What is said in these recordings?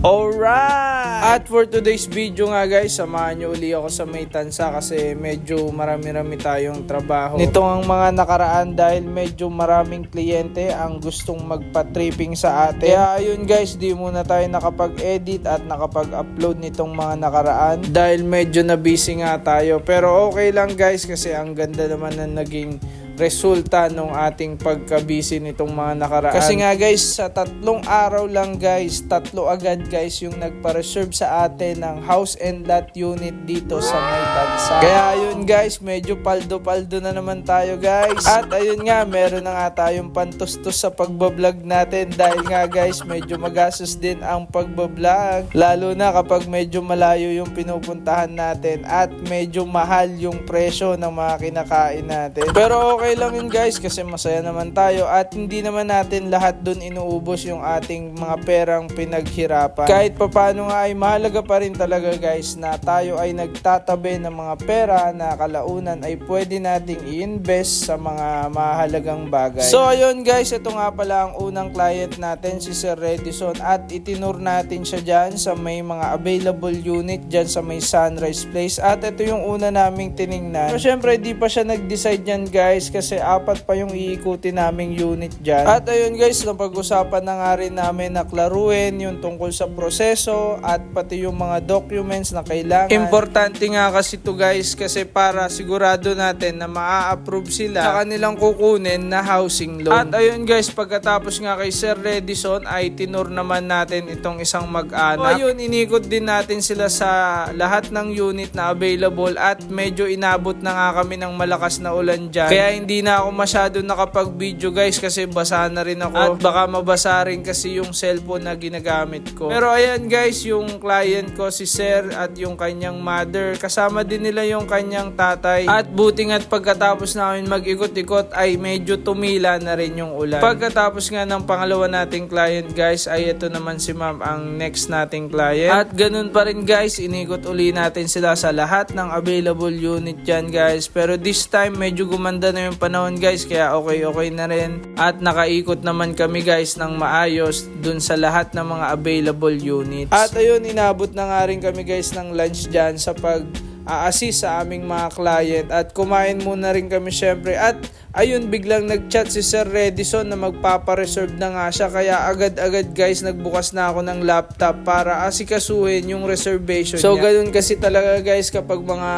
Alright! At for today's video nga guys, samahan nyo uli ako sa may tansa kasi medyo marami-rami tayong trabaho nitong ang mga nakaraan dahil medyo maraming kliyente ang gustong magpa-tripping sa atin. Kaya ayun guys, di muna tayo nakapag-edit at nakapag-upload nitong mga nakaraan dahil medyo na busy nga tayo. Pero okay lang guys kasi ang ganda naman na naging resulta nung ating pagka-busy nitong mga nakaraan. Kasi nga guys, sa 3 araw lang guys, 3 agad guys yung nagpa-reserve sa atin ng house and lot unit dito sa may tansa. Kaya ayun guys, medyo paldo-paldo na naman tayo guys. At ayun nga, meron na nga tayong pantustos sa pagbablog natin dahil nga guys, medyo magastos din ang pagbablog. Lalo na kapag medyo malayo yung pinupuntahan natin at medyo mahal yung presyo ng mga kinakain natin. Pero okay lang yun guys kasi masaya naman tayo at hindi naman natin lahat dun inuubos yung ating mga perang pinaghirapan. Kahit papano nga ay mahalaga pa rin talaga guys na tayo ay nagtatabi ng mga pera na kalaunan ay pwede nating i-invest sa mga mahalagang bagay. So ayun guys, ito nga pala ang unang client natin, si Sir Redison, at itinur natin siya dyan sa may mga available unit dyan sa may Sunrise Place at ito yung una naming tiningnan. So syempre di pa siya nag-decide yan guys kasi 4 pa yung iikutin naming unit dyan. At ayun guys, napag-usapan na nga rin namin na klaruin yung tungkol sa proseso at pati yung mga documents na kailangan. Importante nga kasi to guys kasi para sigurado natin na maa-approve sila sa kanilang kukunin na housing loan. At ayun guys, pagkatapos nga kay Sir Redison ay tinur naman natin itong isang mag-anak. So ayun, inikot din natin sila sa lahat ng unit na available at medyo inabot na nga kami ng malakas na ulan dyan. Kaya hindi na ako masyado nakapag-video guys kasi basa na rin ako at baka mabasa rin kasi yung cellphone na ginagamit ko. Pero ayan guys, yung client ko si Sir at yung kanyang mother, kasama din nila yung kanyang tatay. At buting at pagkatapos namin mag-ikot-ikot ay medyo tumila na rin yung ulan. Pagkatapos nga ng pangalawa nating client guys ay ito naman si ma'am ang next nating client. At ganun pa rin guys, inikot uli natin sila sa lahat ng available unit dyan guys. Pero this time medyo gumanda na yung panahon guys kaya okay na rin at nakaikot naman kami guys ng maayos dun sa lahat ng mga available units. At ayun, inabot na nga rin kami guys ng lunch dyan sa pag-assist sa aming mga client at kumain muna rin kami syempre. At ayun, biglang nag-chat si Sir Redison na magpapa-reserve na nga siya kaya agad-agad guys nagbukas na ako ng laptop para asikasuhin yung reservation niya. So ganun kasi talaga guys kapag mga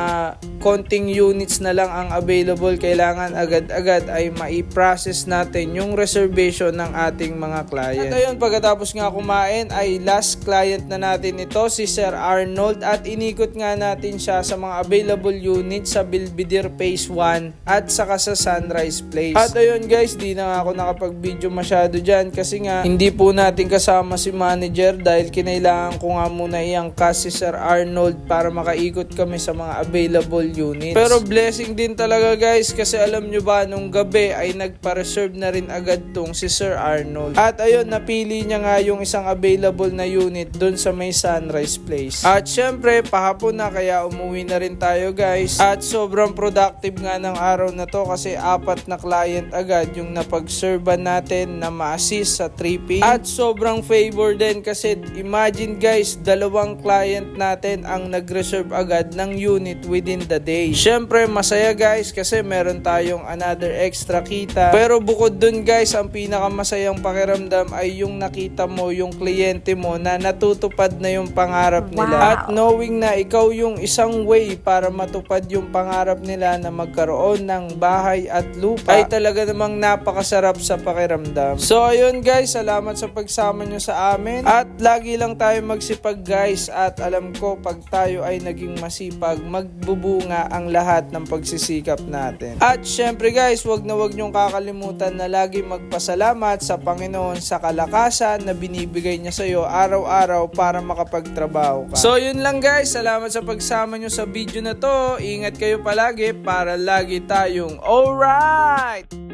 konting units na lang ang available, kailangan agad-agad ay mai-process natin yung reservation ng ating mga client. At ayun, pagkatapos nga kumain ay last client na natin ito, si Sir Arnold, at inikot nga natin siya sa mga available units sa Belvedere Phase 1 at saka sa Sunrise Place. At ayun guys, di na nga ako nakapag-video masyado dyan kasi nga hindi po natin kasama si manager dahil kinailangan ko nga muna iangkas si Sir Arnold para makaikot kami sa mga available units. Pero blessing din talaga guys kasi alam nyo ba, nung gabi ay nagpa-reserve na rin agad tong si Sir Arnold. At ayun, napili niya nga yung isang available na unit dun sa may Sunrise Place. At syempre, pahapon na kaya umuwi na rin tayo guys. At sobrang productive nga ng araw na to kasi 4 na client agad yung napag-serve natin na ma-assist sa tripping. At sobrang favor din kasi imagine guys, 2 client natin ang nag-reserve agad ng unit within the day. Syempre masaya guys kasi meron tayong another extra kita. Pero bukod dun guys, ang pinakamasayang pakiramdam ay yung nakita mo yung kliyente mo na natutupad na yung pangarap nila. At knowing na ikaw yung isang way para matupad yung pangarap nila na magkaroon ng bahay at lupa ay talaga namang napakasarap sa pakiramdam. So ayun guys, salamat sa pagsama nyo sa amin at lagi lang tayo magsipag guys at alam ko pag tayo ay naging masipag, magbubunga ang lahat ng pagsisikap natin. At syempre guys, wag nyong kakalimutan na lagi magpasalamat sa Panginoon sa kalakasan na binibigay niya sa iyo araw-araw para makapagtrabaho ka. So yun lang guys, salamat sa pagsama nyo sa video na to. Ingat kayo palagi para lagi tayong alright!